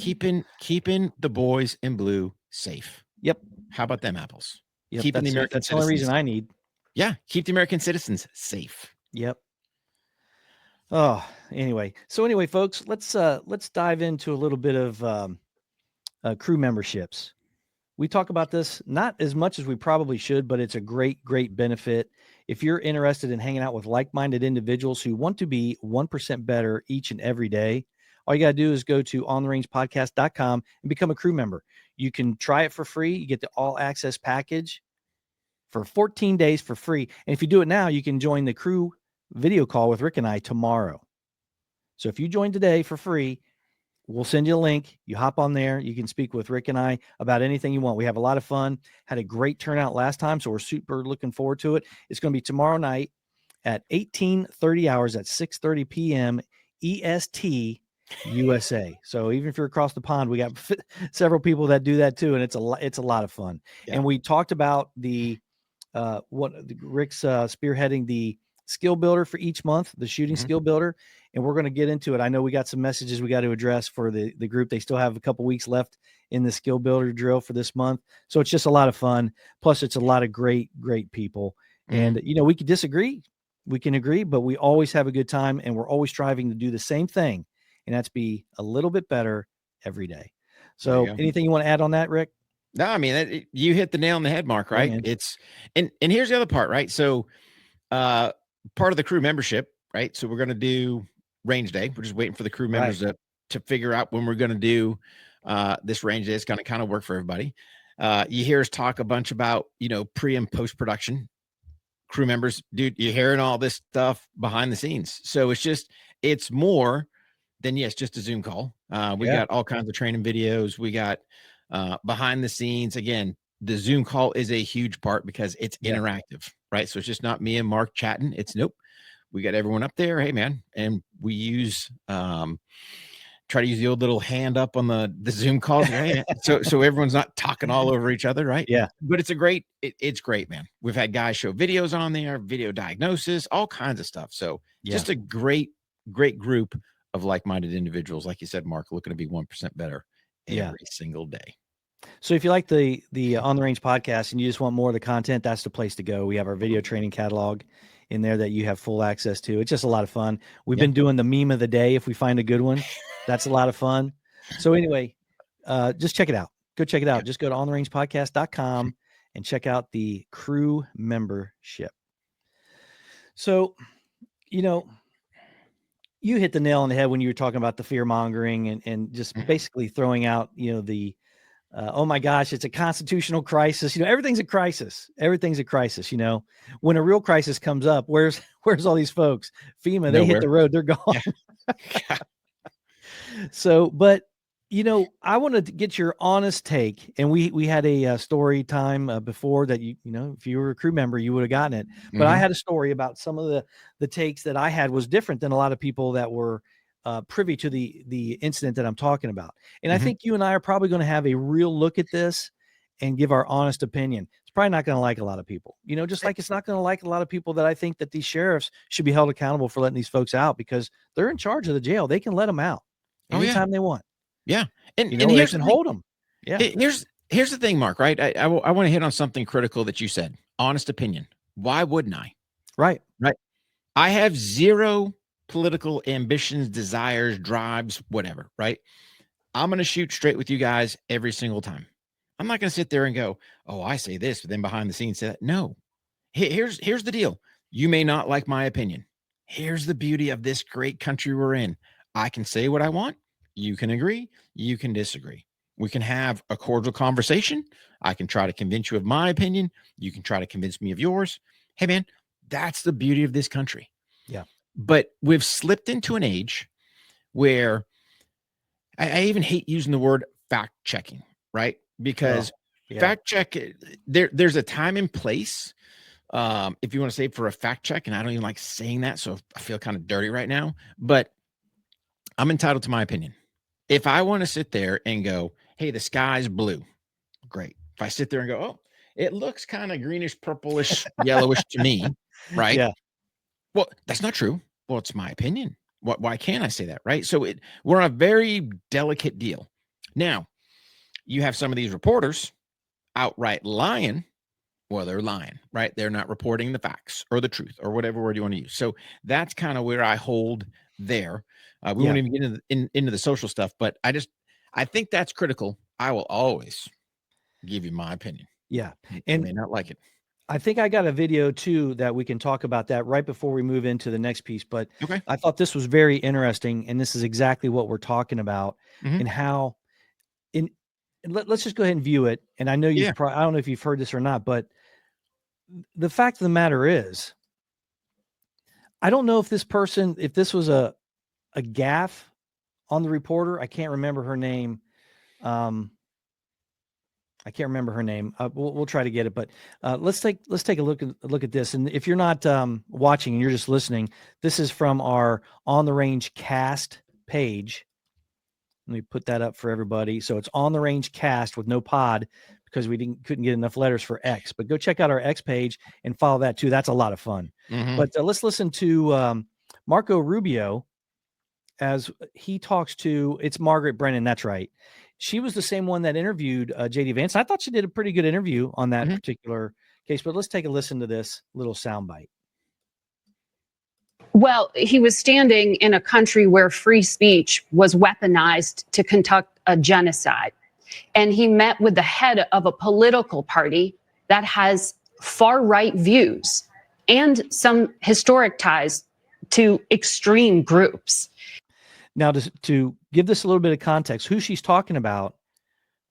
keeping the boys in blue safe. Yep. How about them apples? Yep. Keeping the American that's the only reason citizens. I need. Yeah, keep the American citizens safe. Yep. Oh, anyway. So anyway, folks, let's dive into a little bit of crew memberships. We talk about this not as much as we probably should, but it's a great benefit. If you're interested in hanging out with like-minded individuals who want to be 1% better each and every day, all you got to do is go to ontherangepodcast.com and become a crew member. You can try it for free. You get the all access package for 14 days for free. And if you do it now, you can join the crew video call with Rick and I tomorrow. So if you join today for free, we'll send you a link. You hop on there. You can speak with Rick and I about anything you want. We have a lot of fun. Had a great turnout last time, so we're super looking forward to it. It's going to be tomorrow night at 18:30 hours at 6:30 p.m. EST USA. So even if you're across the pond, we got several people that do that too, and it's a lot of fun. Yeah. And we talked about the Rick's spearheading the skill builder for each month, the shooting skill builder. And we're going to get into it. I know we got some messages we got to address for the group. They still have a couple weeks left in the skill builder drill for this month. So it's just a lot of fun. Plus it's a lot of great people. And, we could disagree. We can agree, but we always have a good time, and we're always striving to do the same thing. And that's be a little bit better every day. So anything you want to add on that, Rick? No, I mean, you hit the nail on the head, Mark, right? Yeah, It's, and here's the other part, right? So, part of the crew membership, right? So we're going to do range day. We're just waiting for the crew members to figure out when we're going to do, this range day. It's going to kind of work for everybody. You hear us talk a bunch about, pre and post production crew members, dude, you're hearing all this stuff behind the scenes. So it's more than just a Zoom call. We got all kinds of training videos. We got, behind the scenes. Again, the Zoom call is a huge part because it's interactive, right? So it's just not me and Mark chatting. It's we got everyone up there. Hey man. And we use, try to use the old little hand up on the Zoom calls. Right? so everyone's not talking all over each other. Right. Yeah. But it's it's great, man. We've had guys show videos on there, video diagnosis, all kinds of stuff. So just a great group of like-minded individuals. Like you said, Mark, looking to be 1% better every single day. So if you like the On the Range podcast and you just want more of the content, that's the place to go. We have our video training catalog in there that you have full access to. It's just a lot of fun. We've been doing the meme of the day. If we find a good one, that's a lot of fun. So anyway, just check it out. Go check it out. Just go to ontherangepodcast.com and check out the crew membership. So, you hit the nail on the head when you were talking about the fear mongering and just basically throwing out, the, oh my gosh, it's a constitutional crisis. Everything's a crisis. Everything's a crisis. When a real crisis comes up, where's all these folks? FEMA, they hit the road, they're gone. Yeah. So, but I wanted to get your honest take, and we had a story time before that if you were a crew member, you would have gotten it. But I had a story about some of the takes that I had was different than a lot of people that were privy to the incident that I'm talking about. And I think you and I are probably going to have a real look at this and give our honest opinion. It's probably not going to like a lot of people, just like it's not going to like a lot of people that I think that these sheriffs should be held accountable for letting these folks out because they're in charge of the jail. They can let them out anytime they want. Yeah. And here's and hold them. Yeah. Here's the thing, Mark, right? I want to hit on something critical that you said. Honest opinion. Why wouldn't I? Right. I have zero political ambitions, desires, drives, whatever, right? I'm going to shoot straight with you guys every single time. I'm not going to sit there and go, oh, I say this, but then behind the scenes say that. No. Here's the deal. You may not like my opinion. Here's the beauty of this great country we're in. I can say what I want. You can agree. You can disagree. We can have a cordial conversation. I can try to convince you of my opinion. You can try to convince me of yours. Hey, man, that's the beauty of this country. Yeah. But we've slipped into an age where I even hate using the word fact checking, right? Because fact check, there's a time and place. If you want to say for a fact check, and I don't even like saying that, so I feel kind of dirty right now, but I'm entitled to my opinion. If I want to sit there and go, hey, the sky's blue, great. If I sit there and go, oh, it looks kind of greenish, purplish, yellowish to me, right? Yeah. Well, that's not true. Well, it's my opinion. Why can't I say that, right? So we're on a very delicate deal. Now, you have some of these reporters outright lying. Well, they're lying, right? They're not reporting the facts or the truth or whatever word you want to use. So that's kind of where I hold there. We won't even get into the social stuff, but I think that's critical. I will always give you my opinion. Yeah. And may not like it. I think I got a video too that we can talk about that right before we move into the next piece. But okay. I thought this was very interesting, and this is exactly what we're talking about, and how let's just go ahead and view it. And I know I don't know if you've heard this or not, but the fact of the matter is, I don't know if this was a gaffe on the reporter. I can't remember her name. I can't remember her name. We'll try to get it, but let's take a look at this. And if you're not watching and you're just listening, this is from our On the Range Cast page. Let me put that up for everybody. So it's On the Range Cast with no pod, because we couldn't get enough letters for X. But go check out our X page and follow that too. That's a lot of fun. But let's listen to Marco Rubio as he talks to, it's Margaret Brennan. That's right. She was the same one that interviewed J.D. Vance. I thought she did a pretty good interview on that particular case, but let's take a listen to this little soundbite. Well, he was standing in a country where free speech was weaponized to conduct a genocide. And he met with the head of a political party that has far-right views and some historic ties to extreme groups. Now, to give this a little bit of context, who she's talking about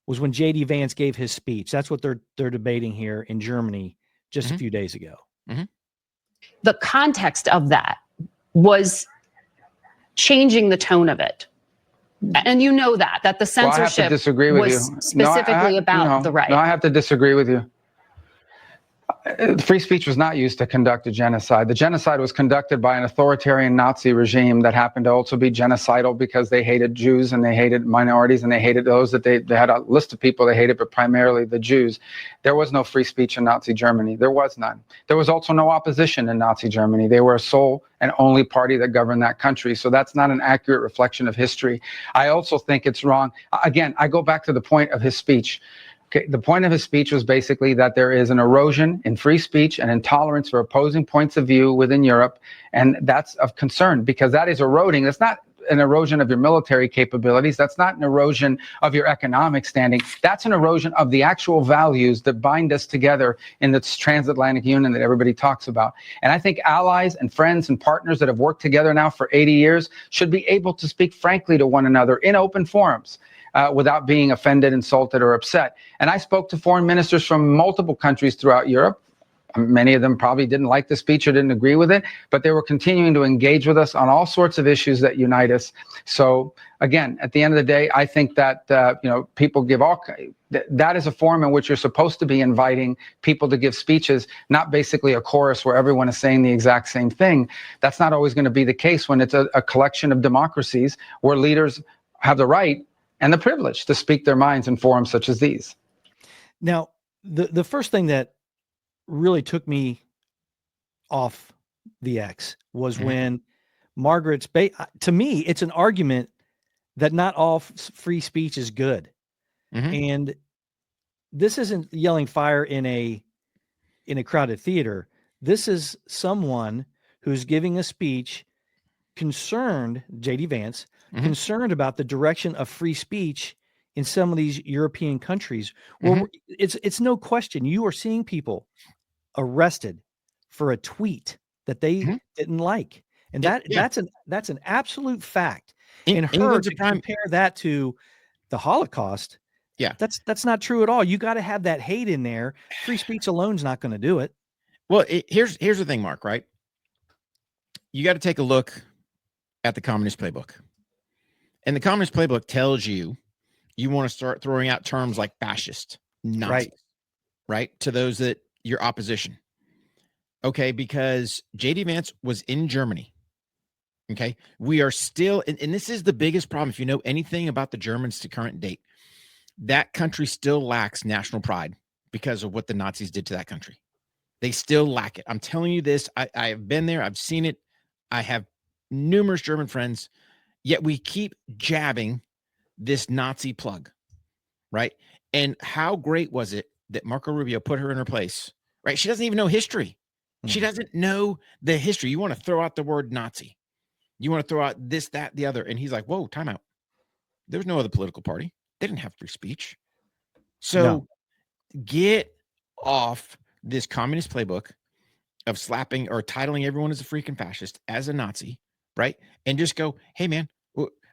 was when J.D. Vance gave his speech. That's what they're debating here in Germany just a few days ago. The context of that was changing the tone of it. And you know that the censorship was specifically about the right. No, I have to disagree with you. Free speech was not used to conduct a genocide. The genocide was conducted by an authoritarian Nazi regime that happened to also be genocidal because they hated Jews and they hated minorities and they hated those that they had a list of people they hated, but primarily the Jews. There was no free speech in Nazi Germany. There was none. There was also no opposition in Nazi Germany. They were a sole and only party that governed that country. So that's not an accurate reflection of history. I also think it's wrong. Again, I go back to the point of his speech. Okay, the point of his speech was basically that there is an erosion in free speech and intolerance for opposing points of view within Europe. And that's of concern because that is eroding. That's not an erosion of your military capabilities. That's not an erosion of your economic standing. That's an erosion of the actual values that bind us together in this transatlantic union that everybody talks about. And I think allies and friends and partners that have worked together now for 80 years should be able to speak frankly to one another in open forums. Without being offended, insulted, or upset. And I spoke to foreign ministers from multiple countries throughout Europe. Many of them probably didn't like the speech or didn't agree with it, but they were continuing to engage with us on all sorts of issues that unite us. So again, at the end of the day, I think that people give that is a forum in which you're supposed to be inviting people to give speeches, not basically a chorus where everyone is saying the exact same thing. That's not always going to be the case when it's a collection of democracies where leaders have the right and the privilege to speak their minds in forums such as these. Now, the first thing that really took me off the X was when Margaret's, to me, it's an argument that not all free speech is good. And this isn't yelling fire in a crowded theater. This is someone who's giving a speech concerned, J.D. Vance, concerned about the direction of free speech in some of these European countries. Well, it's no question. You are seeing people arrested for a tweet that they didn't like. And that's an absolute fact. And her to compare that to the Holocaust, that's not true at all. You got to have that hate in there. Free speech alone is not going to do it. Well, here's the thing, Mark, right? You got to take a look at the Communist Playbook. And the Communist Playbook tells you want to start throwing out terms like fascist, Nazis, right? To those that your opposition. Okay, because J.D. Vance was in Germany. Okay, we are still, and this is the biggest problem. If you know anything about the Germans to current date, that country still lacks national pride because of what the Nazis did to that country. They still lack it. I'm telling you this. I have been there. I've seen it. I have numerous German friends, yet we keep jabbing this Nazi plug, right? And how great was it that Marco Rubio put her in her place, right? She doesn't even know history. She doesn't know the history. You want to throw out the word Nazi. You want to throw out this, that, the other. And he's like, whoa, time out. There was no other political party. They didn't have free speech. So get off this communist playbook of slapping or titling everyone as a freaking fascist, as a Nazi, right? And just go, hey, man,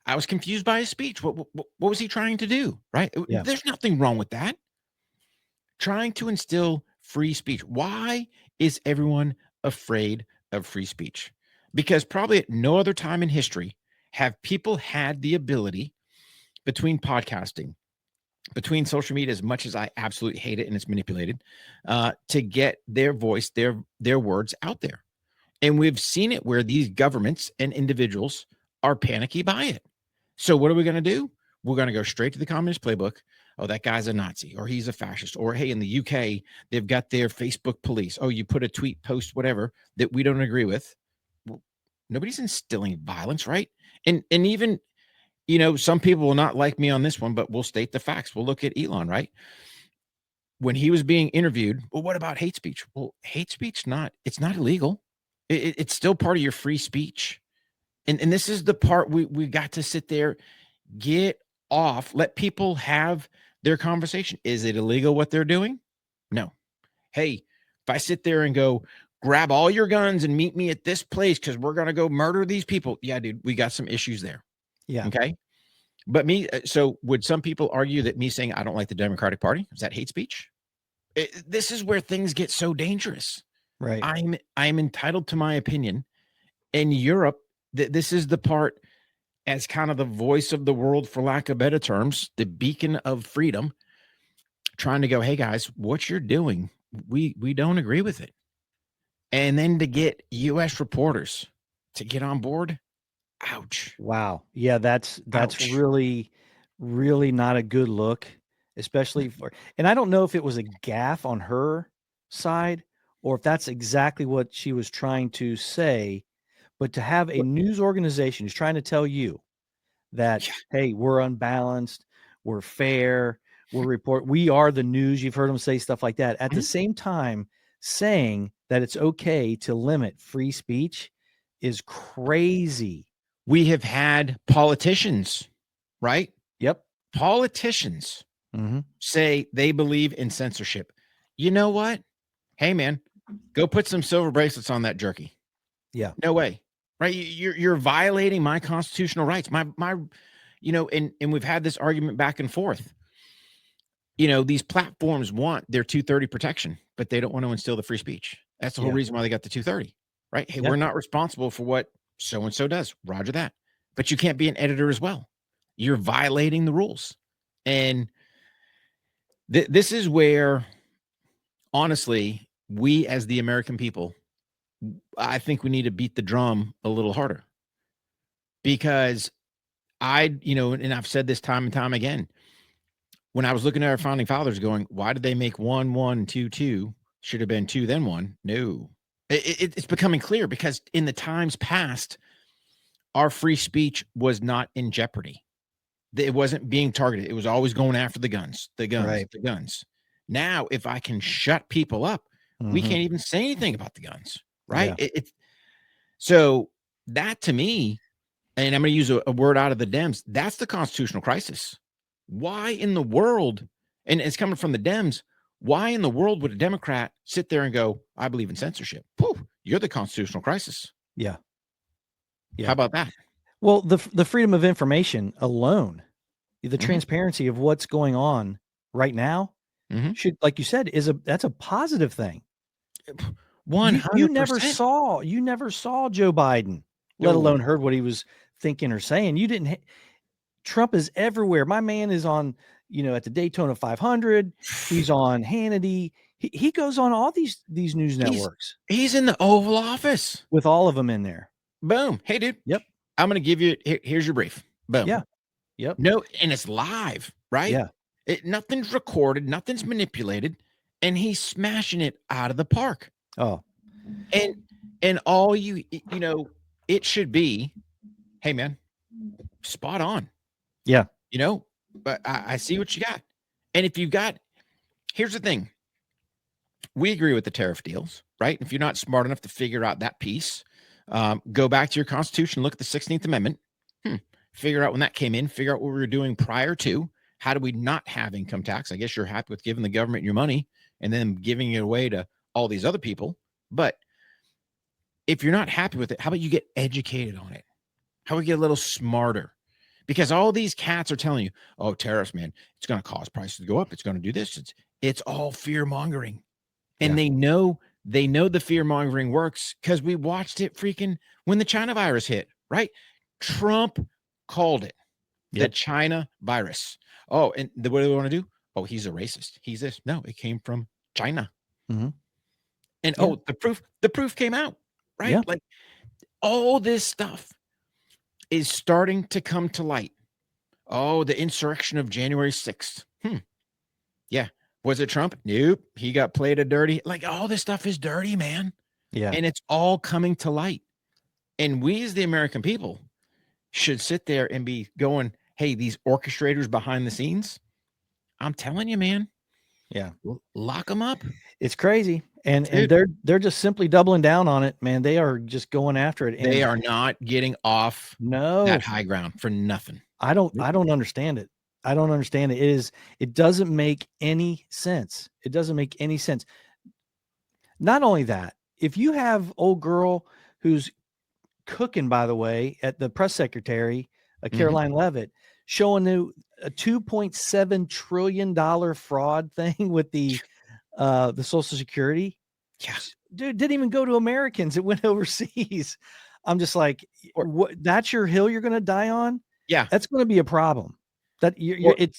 I was confused by his speech. What was he trying to do, right? Yeah. There's nothing wrong with that. Trying to instill free speech. Why is everyone afraid of free speech? Because probably at no other time in history have people had the ability, between podcasting, between social media, as much as I absolutely hate it and it's manipulated, to get their voice, their words out there. And we've seen it where these governments and individuals are panicky by it. So what are we going to do? We're going to go straight to the communist playbook. Oh, that guy's a Nazi, or he's a fascist, or hey, in the UK, they've got their Facebook police. Oh, you put a tweet, post, whatever that we don't agree with. Well, nobody's instilling violence, right? And even, some people will not like me on this one, but we'll state the facts. We'll look at Elon, right? When he was being interviewed, well, what about hate speech? Well, hate speech, it's not illegal. It's still part of your free speech. And this is the part we got to sit there, get off, let people have their conversation. Is it illegal what they're doing? No. Hey, if I sit there and go, grab all your guns and meet me at this place because we're going to go murder these people. Yeah, dude, we got some issues there. Yeah. Okay. But so would some people argue that me saying I don't like the Democratic Party, is that hate speech? This is where things get so dangerous. Right. I'm entitled to my opinion. In Europe, this is the part, as kind of the voice of the world, for lack of better terms, the beacon of freedom, trying to go, hey guys, what you're doing, we don't agree with it. And then to get U.S. reporters to get on board, ouch. Wow. Yeah, that's Ouch. really, really not a good look, especially and I don't know if it was a gaffe on her side or if that's exactly what she was trying to say, but to have a news organization who's trying to tell you that, hey, we're unbalanced, we're fair, we are the news. You've heard them say stuff like that. At the same time, saying that it's okay to limit free speech is crazy. We have had politicians, right? Yep. Politicians say they believe in censorship. You know what? Hey, man, go put some silver bracelets on that jerky. Yeah. No way. Right? You're violating my constitutional rights. My and we've had this argument back and forth. These platforms want their 230 protection, but they don't want to instill the free speech. That's the whole reason why they got the 230, right? Hey, we're not responsible for what so-and-so does. Roger that. But you can't be an editor as well. You're violating the rules. And this is where, honestly, we as the American people, I think we need to beat the drum a little harder. Because and I've said this time and time again, when I was looking at our founding fathers going, why did they make 1, 1, 2, 2? Should have been 2, then 1. No. It's becoming clear because in the times past, our free speech was not in jeopardy. It wasn't being targeted. It was always going after the guns. Now, if I can shut people up, we can't even say anything about the guns, right? Yeah. So that, to me, and I'm going to use a word out of the Dems, that's the constitutional crisis. Why in the world, and it's coming from the Dems, why in the world would a Democrat sit there and go, I believe in censorship? Poof, you're the constitutional crisis. Yeah. How about that? Well, the freedom of information alone, the transparency of what's going on right now should, like you said, that's a positive thing. 100%. You never saw Joe Biden, let alone heard what he was thinking or saying. You didn't. Trump is everywhere. My man is on, at the Daytona 500. He's on Hannity. He goes on all these news networks. He's in the Oval Office with all of them in there. Boom. Hey, dude. Yep. I'm going to give you, here's your brief. Boom. Yeah. Yep. No, and it's live, right? Yeah. Nothing's recorded. Nothing's manipulated. And he's smashing it out of the park. Oh. And all it should be, hey, man, spot on. Yeah. You know, but I see what you got. And if you've got, here's the thing. We agree with the tariff deals, right? If you're not smart enough to figure out that piece, go back to your Constitution, look at the 16th Amendment, figure out when that came in, figure out what we were doing prior to. How do we not have income tax? I guess you're happy with giving the government your money and then giving it away to all these other people. But if you're not happy with it, how about you get educated on it? How about we get a little smarter? Because all these cats are telling you, oh, tariffs, man, it's going to cause prices to go up. It's going to do this. It's all fear mongering. And they know the fear mongering works because we watched it freaking when the China virus hit, right? Trump called it the China virus. Oh, and what do they want to do? Oh, he's a racist. He's this. No, it came from China. Mm-hmm. And the proof came out, right? Yeah. Like all this stuff is starting to come to light. Oh, the insurrection of January 6th. Yeah. Was it Trump? Nope. He got played a dirty. Like all this stuff is dirty, man. Yeah. And it's all coming to light. And we as the American people should sit there and be going, hey, these orchestrators behind the scenes, I'm telling you, man. Yeah. Lock them up. It's crazy. And they're just simply doubling down on it, man. They are just going after it. They are not getting off that high ground for nothing. I don't understand it. I don't understand it. It doesn't make any sense. It doesn't make any sense. Not only that, if you have old girl who's cooking, by the way, at the press secretary, Caroline Leavitt, showing a $2.7 trillion fraud thing with the Social Security. Yeah. Dude, didn't even go to Americans. It went overseas. I'm just like, that's your hill you're going to die on? Yeah. That's going to be a problem. That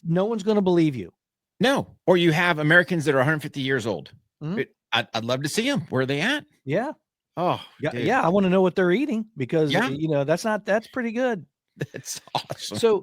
no one's going to believe you. No. Or you have Americans that are 150 years old. Mm-hmm. I'd love to see them. Where are they at? Yeah. Oh, yeah. Dude. Yeah. I want to know what they're eating because, that's pretty good. That's awesome. So